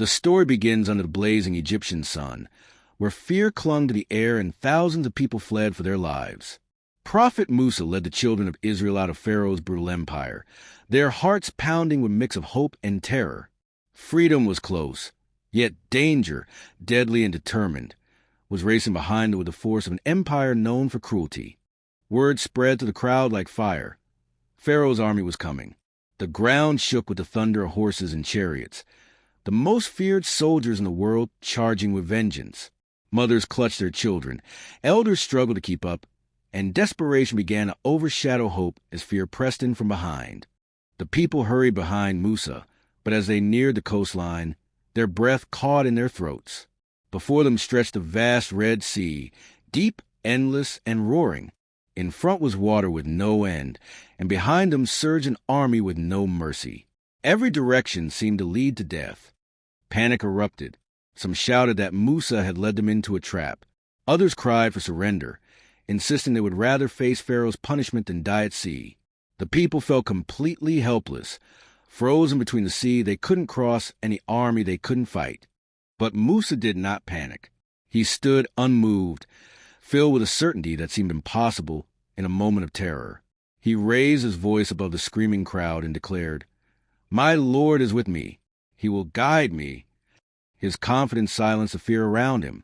The story begins under the blazing Egyptian sun, where fear clung to the air and thousands of people fled for their lives. Prophet Musa led the children of Israel out of Pharaoh's brutal empire, their hearts pounding with a mix of hope and terror. Freedom was close, yet danger, deadly and determined, was racing behind them with the force of an empire known for cruelty. Word spread to the crowd like fire. Pharaoh's army was coming. The ground shook with the thunder of horses and chariots. The most feared soldiers in the world charging with vengeance. Mothers clutched their children. Elders struggled to keep up, and desperation began to overshadow hope as fear pressed in from behind. The people hurried behind Musa, but as they neared the coastline, their breath caught in their throats. Before them stretched the vast Red Sea, deep, endless, and roaring. In front was water with no end, and behind them surged an army with no mercy. Every direction seemed to lead to death. Panic erupted. Some shouted that Musa had led them into a trap. Others cried for surrender, insisting they would rather face Pharaoh's punishment than die at sea. The people felt completely helpless, frozen between the sea they couldn't cross and the army they couldn't fight. But Musa did not panic. He stood unmoved, filled with a certainty that seemed impossible in a moment of terror. He raised his voice above the screaming crowd and declared, "My Lord is with me. He will guide me." His confidence silenced the fear around him.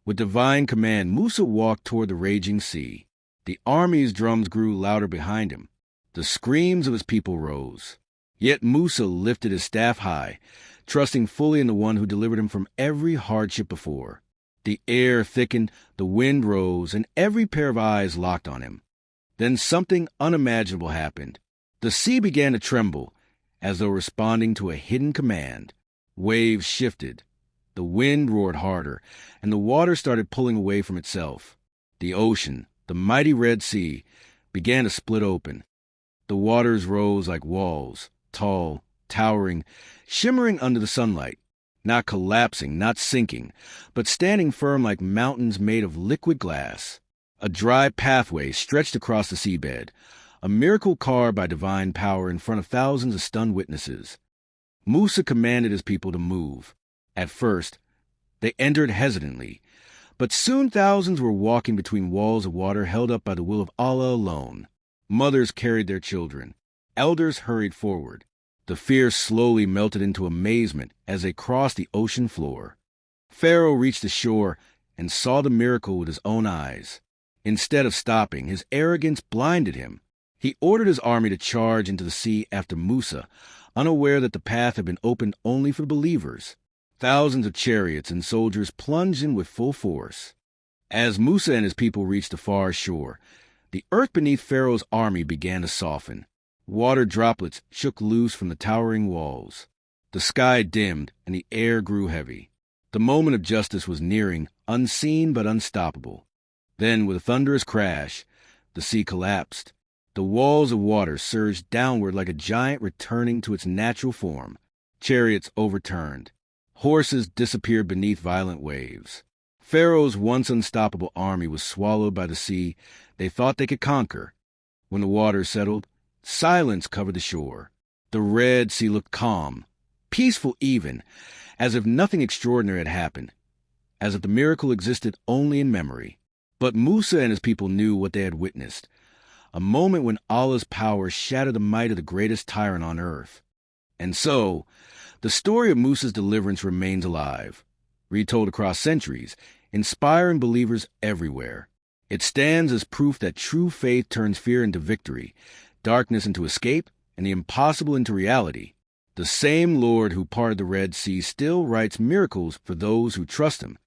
With divine command, Musa walked toward the raging sea. The army's drums grew louder behind him. The screams of his people rose. Yet Musa lifted his staff high, trusting fully in the one who delivered him from every hardship before. The air thickened, the wind rose, and every pair of eyes locked on him. Then something unimaginable happened. The sea began to tremble, as though responding to a hidden command. Waves shifted. The wind roared harder, and the water started pulling away from itself. The ocean, the mighty Red Sea, began to split open. The waters rose like walls, tall, towering, shimmering under the sunlight, not collapsing, not sinking, but standing firm like mountains made of liquid glass. A dry pathway stretched across the seabed, a miracle carved by divine power in front of thousands of stunned witnesses. Musa commanded his people to move. At first, they entered hesitantly, but soon thousands were walking between walls of water held up by the will of Allah alone. Mothers carried their children. Elders hurried forward. The fear slowly melted into amazement as they crossed the ocean floor. Pharaoh reached the shore and saw the miracle with his own eyes. Instead of stopping, his arrogance blinded him. He ordered his army to charge into the sea after Musa, unaware that the path had been opened only for believers. Thousands of chariots and soldiers plunged in with full force. As Musa and his people reached the far shore, the earth beneath Pharaoh's army began to soften. Water droplets shook loose from the towering walls. The sky dimmed, and the air grew heavy. The moment of justice was nearing, unseen but unstoppable. Then, with a thunderous crash, the sea collapsed. The walls of water surged downward like a giant returning to its natural form. Chariots overturned. Horses disappeared beneath violent waves. Pharaoh's once unstoppable army was swallowed by the sea they thought they could conquer. When the waters settled, silence covered the shore. The Red Sea looked calm, peaceful even, as if nothing extraordinary had happened, as if the miracle existed only in memory. But Musa and his people knew what they had witnessed, a moment when Allah's power shattered the might of the greatest tyrant on earth. And so, the story of Musa's deliverance remains alive, retold across centuries, inspiring believers everywhere. It stands as proof that true faith turns fear into victory, darkness into escape, and the impossible into reality. The same Lord who parted the Red Sea still writes miracles for those who trust him,